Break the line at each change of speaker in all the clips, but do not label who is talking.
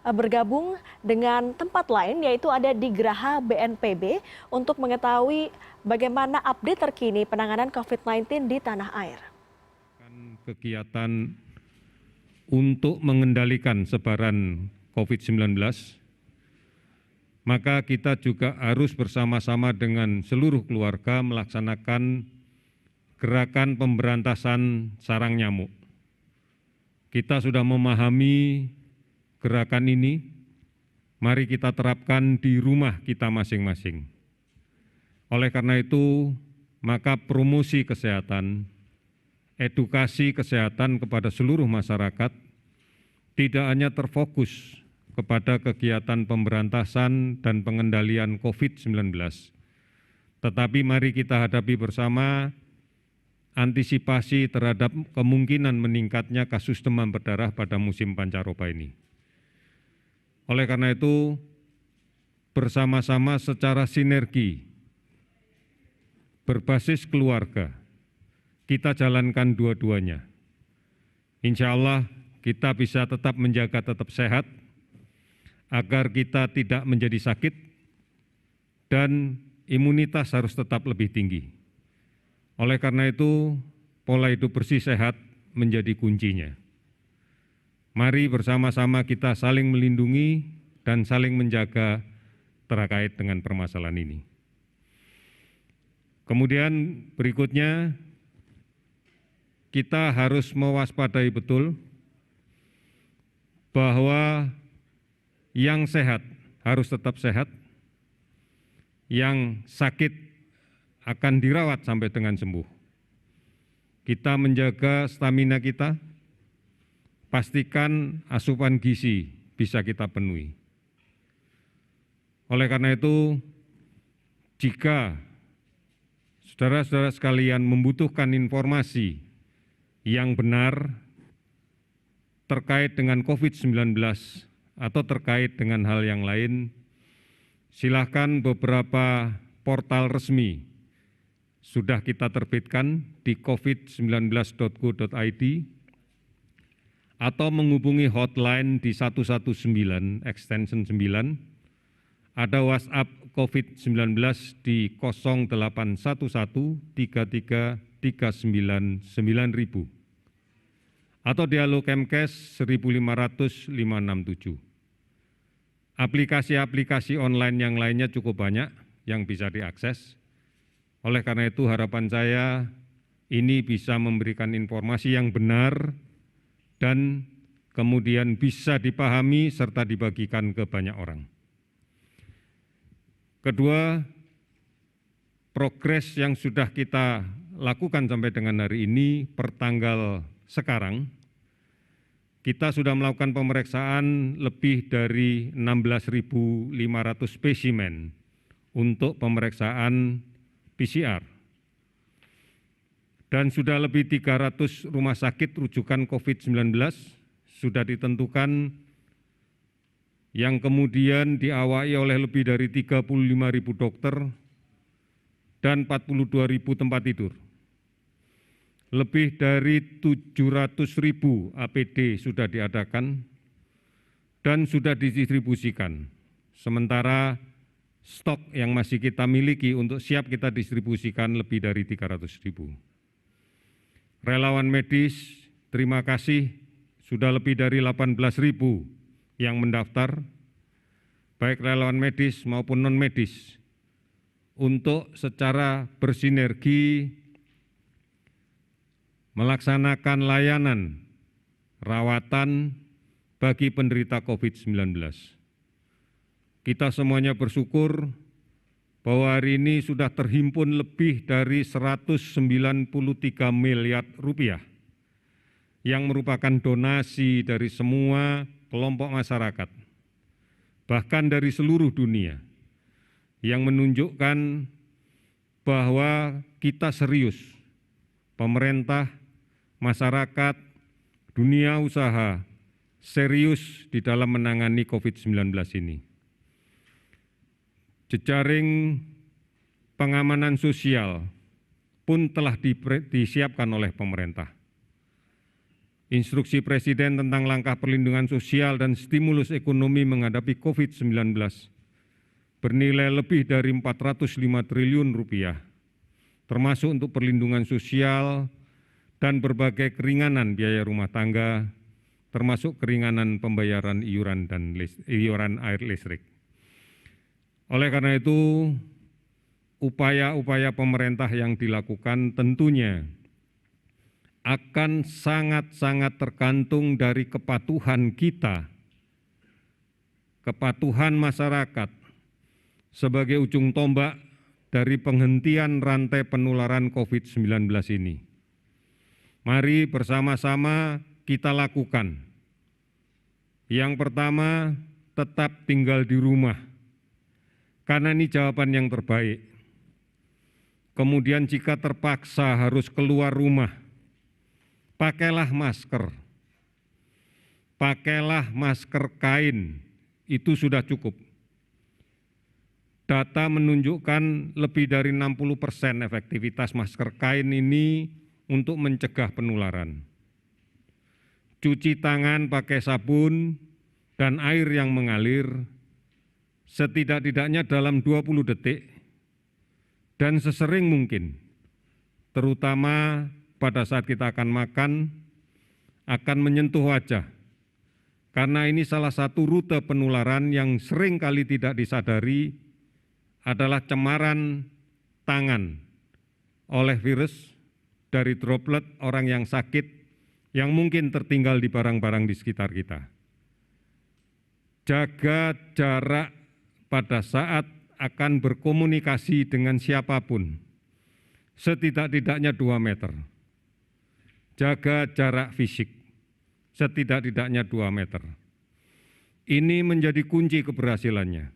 bergabung dengan tempat lain yaitu ada di Geraha BNPB untuk mengetahui bagaimana update terkini penanganan COVID-19 di tanah air.
Kegiatan untuk mengendalikan sebaran COVID-19, maka kita juga harus bersama-sama dengan seluruh keluarga melaksanakan gerakan pemberantasan sarang nyamuk. Kita sudah memahami gerakan ini, mari kita terapkan di rumah kita masing-masing. Oleh karena itu, maka promosi kesehatan, edukasi kesehatan kepada seluruh masyarakat tidak hanya terfokus kepada kegiatan pemberantasan dan pengendalian COVID-19, tetapi mari kita hadapi bersama antisipasi terhadap kemungkinan meningkatnya kasus demam berdarah pada musim pancaroba ini. Oleh karena itu, bersama-sama secara sinergi, berbasis keluarga, kita jalankan dua-duanya. Insya Allah kita bisa tetap menjaga tetap sehat, agar kita tidak menjadi sakit, dan imunitas harus tetap lebih tinggi. Oleh karena itu, pola hidup bersih sehat menjadi kuncinya. Mari bersama-sama kita saling melindungi dan saling menjaga terkait dengan permasalahan ini. Kemudian berikutnya, kita harus mewaspadai betul bahwa yang sehat harus tetap sehat, yang sakit akan dirawat sampai dengan sembuh. Kita menjaga stamina kita, pastikan asupan gizi bisa kita penuhi. Oleh karena itu, jika saudara-saudara sekalian membutuhkan informasi yang benar terkait dengan COVID-19 atau terkait dengan hal yang lain, silakan beberapa portal resmi sudah kita terbitkan di covid19.go.id atau menghubungi hotline di 119 extension 9, ada WhatsApp COVID-19 di 0811 33 399 9000 atau Dialog Kemkes 1500567. Aplikasi-aplikasi online yang lainnya cukup banyak yang bisa diakses. Oleh karena itu harapan saya ini bisa memberikan informasi yang benar dan kemudian bisa dipahami serta dibagikan ke banyak orang. Kedua, progres yang sudah kita lakukan sampai dengan hari ini pertanggal sekarang, kita sudah melakukan pemeriksaan lebih dari 16.500 spesimen untuk pemeriksaan PCR. Dan sudah lebih 300 rumah sakit rujukan COVID-19 sudah ditentukan yang kemudian diawaki oleh lebih dari 35.000 dokter dan 42.000 tempat tidur. Lebih dari 700.000 APD sudah diadakan dan sudah didistribusikan. Sementara stok yang masih kita miliki untuk siap kita distribusikan lebih dari 300.000. Relawan medis, terima kasih, sudah lebih dari 18.000 yang mendaftar, baik relawan medis maupun non-medis, untuk secara bersinergi melaksanakan layanan rawatan bagi penderita COVID-19. Kita semuanya bersyukur bahwa hari ini sudah terhimpun lebih dari 193 miliar rupiah yang merupakan donasi dari semua kelompok masyarakat, bahkan dari seluruh dunia, yang menunjukkan bahwa kita serius, pemerintah, masyarakat, dunia usaha, serius di dalam menangani COVID-19 ini. Jejaring pengamanan sosial pun telah disiapkan oleh pemerintah. Instruksi Presiden tentang langkah perlindungan sosial dan stimulus ekonomi menghadapi COVID-19 bernilai lebih dari 405 triliun rupiah, termasuk untuk perlindungan sosial dan berbagai keringanan biaya rumah tangga, termasuk keringanan pembayaran iuran air listrik. Oleh karena itu, upaya-upaya pemerintah yang dilakukan tentunya akan sangat-sangat tergantung dari kepatuhan kita, kepatuhan masyarakat sebagai ujung tombak dari penghentian rantai penularan COVID-19 ini. Mari bersama-sama kita lakukan. Yang pertama, tetap tinggal di rumah, karena ini jawaban yang terbaik. Kemudian jika terpaksa harus keluar rumah, pakailah masker. Pakailah masker kain, itu sudah cukup. Data menunjukkan lebih dari 60% efektivitas masker kain ini untuk mencegah penularan. Cuci tangan pakai sabun dan air yang mengalir setidak-tidaknya dalam 20 detik dan sesering mungkin, terutama pada saat kita akan makan, akan menyentuh wajah. Karena ini salah satu rute penularan yang sering kali tidak disadari adalah cemaran tangan oleh virus dari droplet orang yang sakit yang mungkin tertinggal di barang-barang di sekitar kita. Jaga jarak pada saat akan berkomunikasi dengan siapapun, setidak-tidaknya 2 meter. Jaga jarak fisik, setidak-tidaknya 2 meter. Ini menjadi kunci keberhasilannya.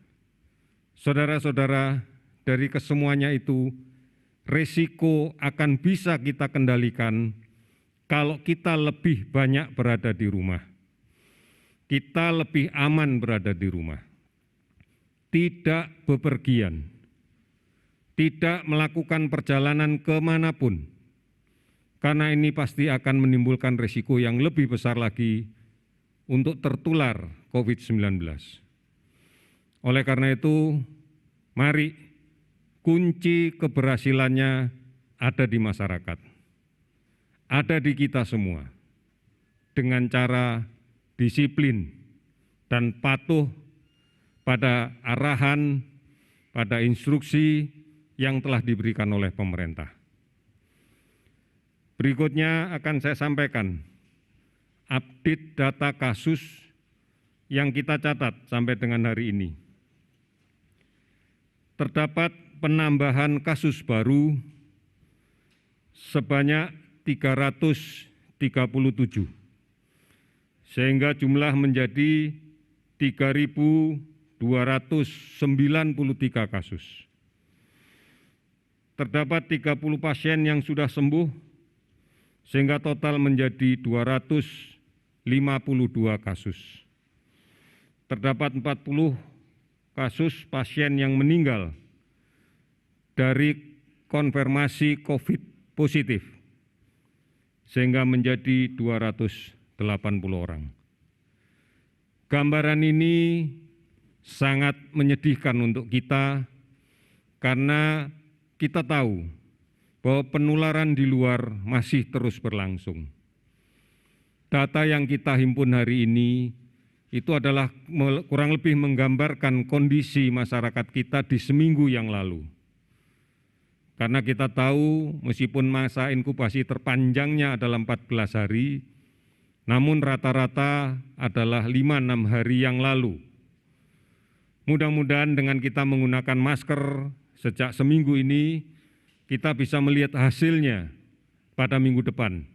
Saudara-saudara, dari kesemuanya itu, risiko akan bisa kita kendalikan kalau kita lebih banyak berada di rumah. Kita lebih aman berada di rumah. Tidak bepergian, tidak melakukan perjalanan kemanapun, karena ini pasti akan menimbulkan risiko yang lebih besar lagi untuk tertular COVID-19. Oleh karena itu, mari kunci keberhasilannya ada di masyarakat, ada di kita semua, dengan cara disiplin dan patuh pada arahan, pada instruksi yang telah diberikan oleh pemerintah. Berikutnya akan saya sampaikan update data kasus yang kita catat sampai dengan hari ini. Terdapat penambahan kasus baru sebanyak 337, sehingga jumlah menjadi 3.293 kasus. Terdapat 30 pasien yang sudah sembuh, sehingga total menjadi 252 kasus. Terdapat 40 kasus pasien yang meninggal dari konfirmasi COVID positif, sehingga menjadi 280 orang. Gambaran ini sangat menyedihkan untuk kita karena kita tahu bahwa penularan di luar masih terus berlangsung. Data yang kita himpun hari ini itu adalah kurang lebih menggambarkan kondisi masyarakat kita di seminggu yang lalu. Karena kita tahu meskipun masa inkubasi terpanjangnya adalah 14 hari, namun rata-rata adalah 5-6 hari yang lalu. Mudah-mudahan dengan kita menggunakan masker sejak seminggu ini, kita bisa melihat hasilnya pada minggu depan.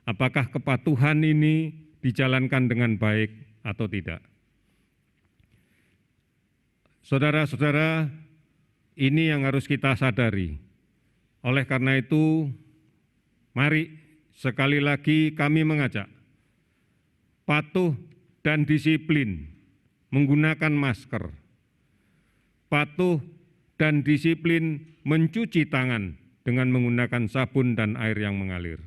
Apakah kepatuhan ini dijalankan dengan baik atau tidak. Saudara-saudara, ini yang harus kita sadari. Oleh karena itu, mari sekali lagi kami mengajak patuh dan disiplin menggunakan masker, patuh dan disiplin mencuci tangan dengan menggunakan sabun dan air yang mengalir,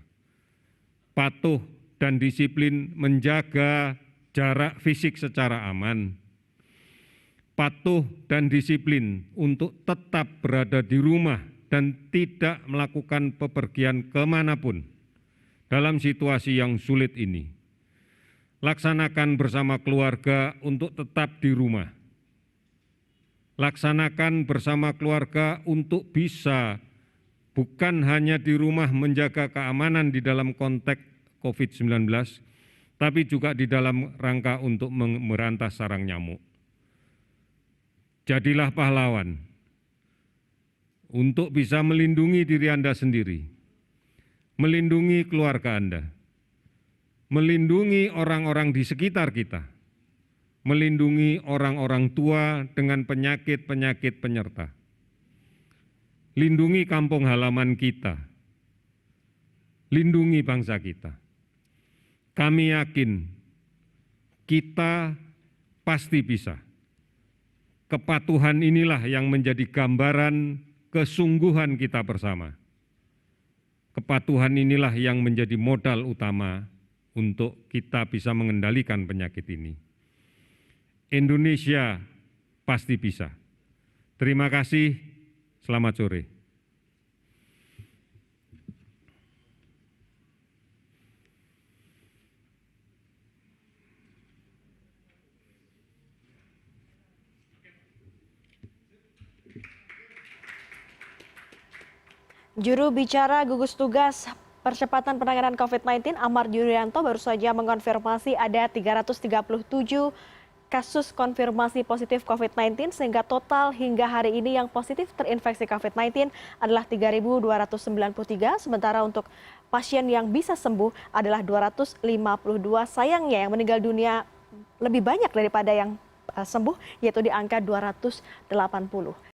patuh dan disiplin menjaga jarak fisik secara aman, patuh dan disiplin untuk tetap berada di rumah dan tidak melakukan bepergian kemanapun dalam situasi yang sulit ini. Laksanakan bersama keluarga untuk tetap di rumah. Laksanakan bersama keluarga untuk bisa bukan hanya di rumah menjaga keamanan di dalam konteks COVID-19, tapi juga di dalam rangka untuk memberantas sarang nyamuk. Jadilah pahlawan untuk bisa melindungi diri Anda sendiri, melindungi keluarga Anda, melindungi orang-orang di sekitar kita, melindungi orang-orang tua dengan penyakit-penyakit penyerta. Lindungi kampung halaman kita, lindungi bangsa kita. Kami yakin kita pasti bisa. Kepatuhan inilah yang menjadi gambaran kesungguhan kita bersama. Kepatuhan inilah yang menjadi modal utama untuk kita bisa mengendalikan penyakit ini. Indonesia pasti bisa. Terima kasih, selamat sore.
Juru bicara gugus tugas percepatan penanganan COVID-19 Ahmad Yuryanto baru saja mengonfirmasi ada 337 kasus konfirmasi positif COVID-19 sehingga total hingga hari ini yang positif terinfeksi COVID-19 adalah 3.293, sementara untuk pasien yang bisa sembuh adalah 252. Sayangnya yang meninggal dunia lebih banyak daripada yang sembuh, yaitu di angka 280.